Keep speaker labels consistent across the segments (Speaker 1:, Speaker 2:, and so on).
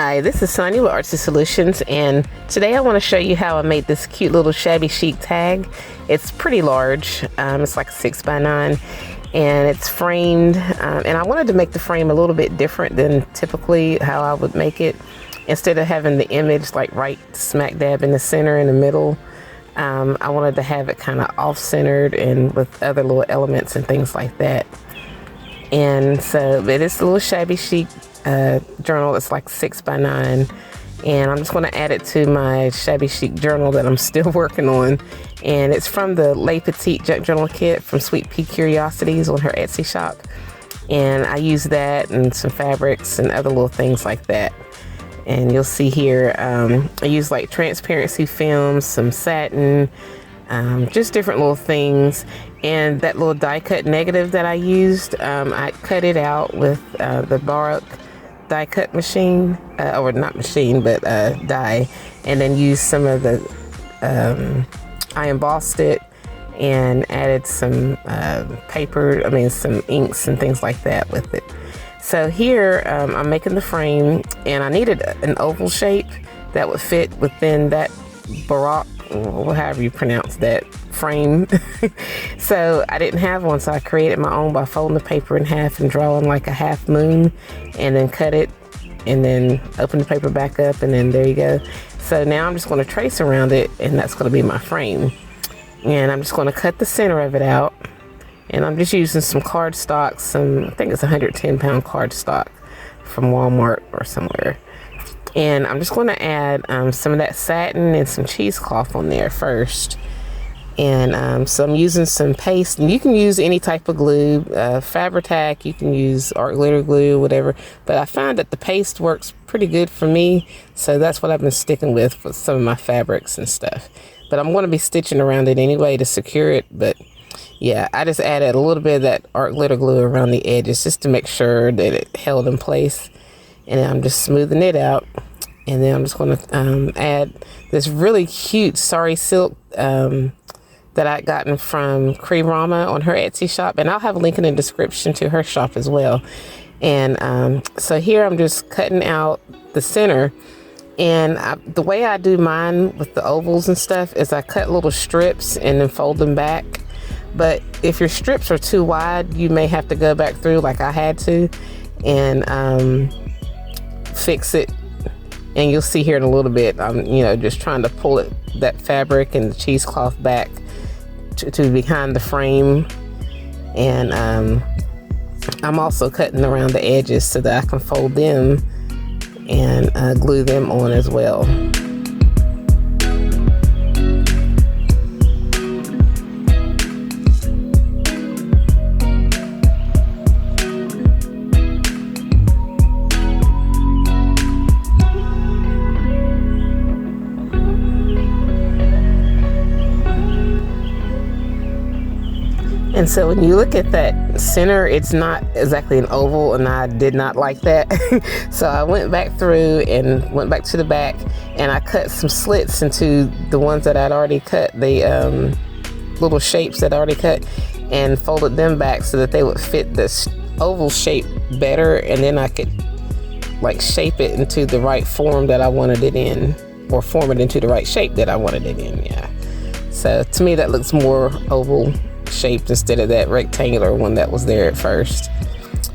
Speaker 1: Hi, this is Sonia with Artsy Solutions, and today I want to show you how I made this cute little Shabby Chic tag. It's pretty large. It's like a 6x9, and it's framed. And I wanted to make the frame a little bit different than typically how I would make it. Instead of having the image like right smack dab in the center in the middle, I wanted to have it kind of off-centered and with other little elements and things like that. And so it is a little Shabby Chic journal. It's like 6x9, and I'm just going to add it to my Shabby Chic journal that I'm still working on. And it's from the LePetite junk journal kit from Sweet Pea Curiosities on her Etsy shop. And I use that and some fabrics and other little things like that. And you'll see here, I use like transparency film, some satin, just different little things. And that little die cut negative that I used, I cut it out with the Baroque die cut machine, or not machine, but die, and then used some of the, I embossed it and added some paper, some inks and things like that with it. So here I'm making the frame, and I needed an oval shape that would fit within that Baroque, or however you pronounce that, frame. So I didn't have one, so I created my own by folding the paper in half and drawing like a half moon, and then cut it, and then open the paper back up, and then there you go. So now I'm just going to trace around it, and that's going to be my frame. And I'm just going to cut the center of it out, and I'm just using some cardstock, I think it's 110-pound cardstock from Walmart or somewhere. And I'm just going to add some of that satin and some cheesecloth on there first. And so I'm using some paste, and you can use any type of glue, Fabri-Tac, you can use art glitter glue, whatever. But I found that the paste works pretty good for me, so that's what I've been sticking with for some of my fabrics and stuff. But I'm going to be stitching around it anyway to secure it. But yeah, I just added a little bit of that art glitter glue around the edges just to make sure that it held in place. And I'm just smoothing it out. And then I'm just going to add this really cute sari silk that I'd gotten from Cream Rama on her Etsy shop. And I'll have a link in the description to her shop as well. And so here I'm just cutting out the center. And the way I do mine with the ovals and stuff is I cut little strips and then fold them back. But if your strips are too wide, you may have to go back through like I had to and fix it. And you'll see here in a little bit, I'm just trying to pull that fabric and the cheesecloth back to behind the frame. And I'm also cutting around the edges so that I can fold them and glue them on as well. And so when you look at that center, it's not exactly an oval, and I did not like that. So I went back through and went back to the back, and I cut some slits into the ones that I'd already cut, the little shapes that I already cut, and folded them back so that they would fit this oval shape better, and then I could like shape it into the right form that I wanted it in, or form it into the right shape that I wanted it in. Yeah. So to me that looks more oval shaped instead of that rectangular one that was there at first.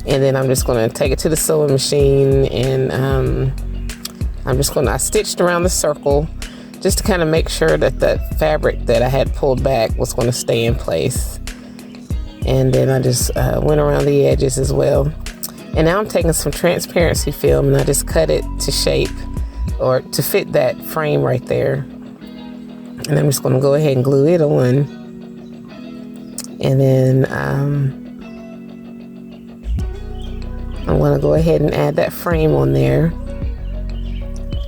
Speaker 1: And then I'm just going to take it to the sewing machine, and I stitched around the circle just to kind of make sure that that fabric that I had pulled back was going to stay in place. And then I just went around the edges as well. And now I'm taking some transparency film, and I just cut it to shape, or to fit that frame right there. And I'm just going to go ahead and glue it on. And then I'm going to go ahead and add that frame on there.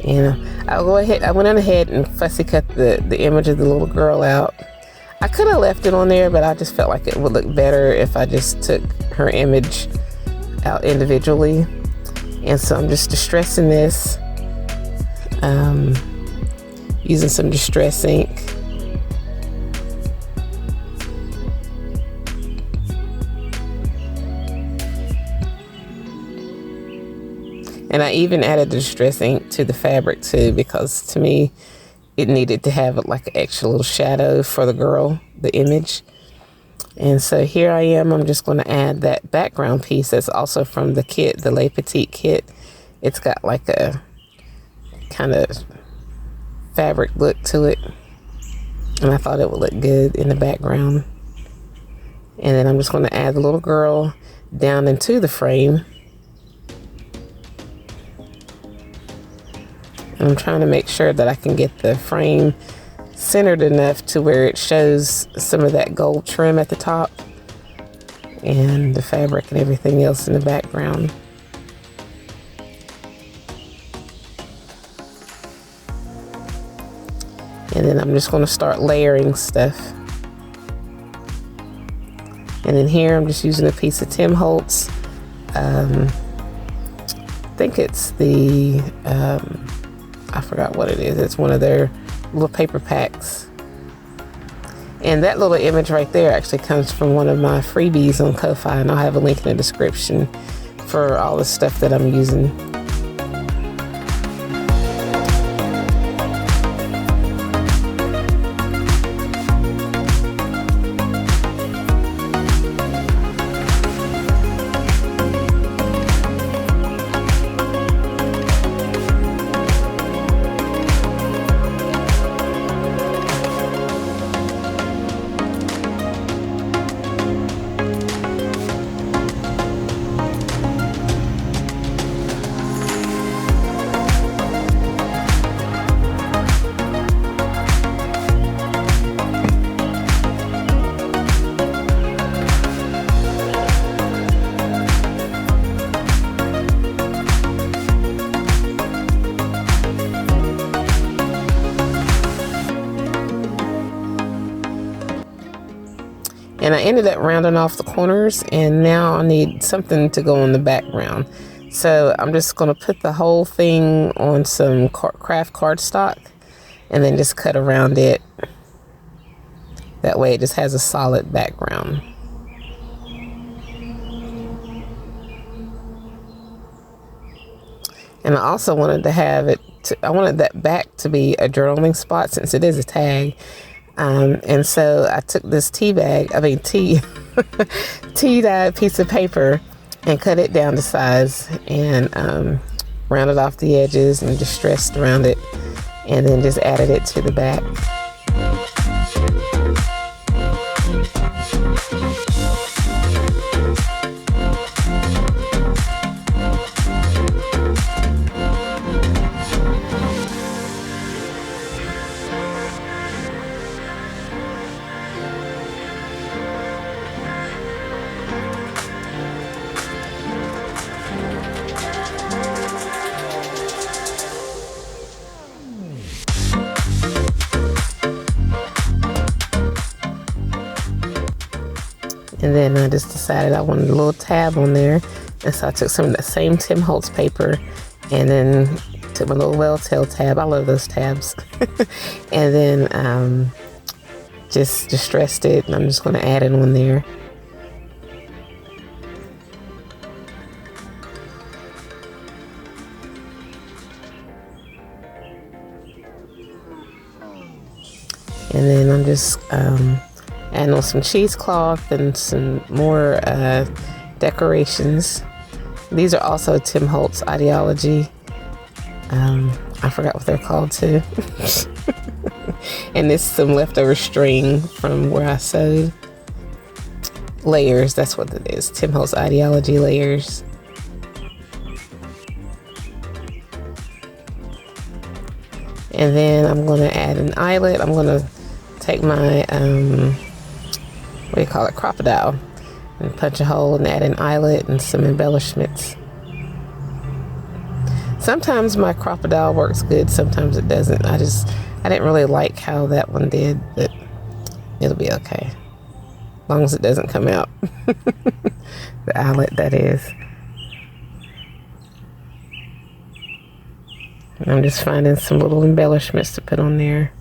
Speaker 1: And I went on ahead and fussy cut the image of the little girl out. I could have left it on there, but I just felt like it would look better if I just took her image out individually. And so I'm just distressing this, using some distress ink. And I even added the distress ink to the fabric too, because to me it needed to have like an extra little shadow for the girl, the image. And so here I am, I'm just going to add that background piece that's also from the kit, the LePetite kit. It's got like a kind of fabric look to it, and I thought it would look good in the background. And then I'm just going to add the little girl down into the frame. And I'm trying to make sure that I can get the frame centered enough to where it shows some of that gold trim at the top and the fabric and everything else in the background. And then I'm just going to start layering stuff. And then here I'm just using a piece of Tim Holtz. I think it's the, I forgot what it is. It's one of their little paper packs. And that little image right there actually comes from one of my freebies on Ko-Fi, and I'll have a link in the description for all the stuff that I'm using. And I ended up rounding off the corners, and now I need something to go on the background. So I'm just going to put the whole thing on some craft cardstock and then just cut around it. That way it just has a solid background. And I also wanted to have it, I wanted that back to be a journaling spot since it is a tag. And so I took this tea-dyed piece of paper and cut it down to size and rounded off the edges and distressed around it, and then just added it to the back. And then I just decided I wanted a little tab on there. And so I took some of that same Tim Holtz paper and then took my little well-tailed tab. I love those tabs. And then just distressed it. And I'm just going to add it on there. And then I'm just adding on some cheesecloth and some more decorations. These are also Tim Holtz Ideology. I forgot what they're called too. And this is some leftover string from where I sewed. Layers, that's what it is. Tim Holtz Ideology layers. And then I'm going to add an eyelet. I'm going to take my what do you call it, crocodile, and punch a hole and add an eyelet and some embellishments. Sometimes my crocodile works good, sometimes it doesn't. I didn't really like how that one did, but it'll be okay as long as it doesn't come out. The eyelet, that is. And I'm just finding some little embellishments to put on there.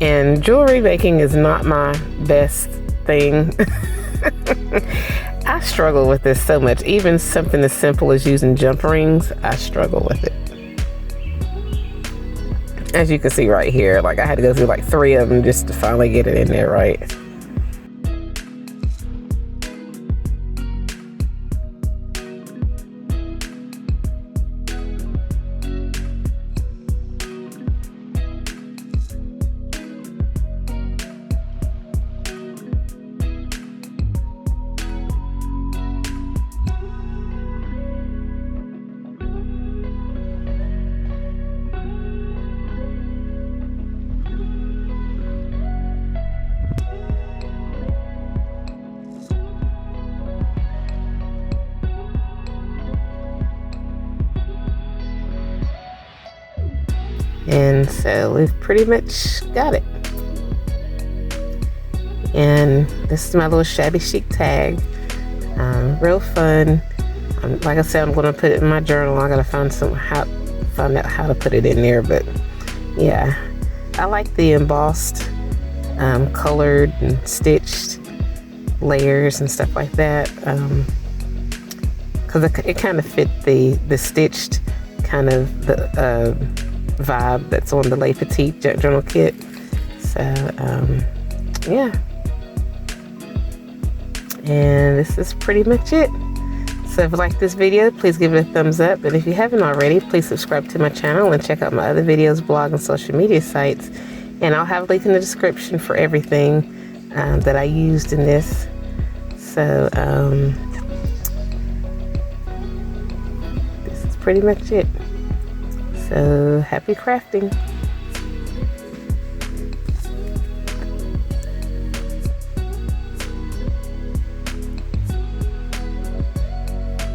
Speaker 1: And jewelry making is not my best thing. I struggle with this so much. Even something as simple as using jump rings, I struggle with it. As you can see right here, like I had to go through like 3 of them just to finally get it in there right. And so we've pretty much got it. And this is my little Shabby Chic tag. Real fun. Like I said, I'm going to put it in my journal. I got to find out how to put it in there. But yeah, I like the embossed, colored and stitched layers and stuff like that. Because it kind of fit the stitched kind of the vibe that's on the LePetite journal kit. So yeah, and this is pretty much it. So if you like this video, please give it a thumbs up, and if you haven't already, please subscribe to my channel and check out my other videos, blog, and social media sites. And I'll have a link in the description for everything that I used in this. So this is pretty much it. So happy crafting.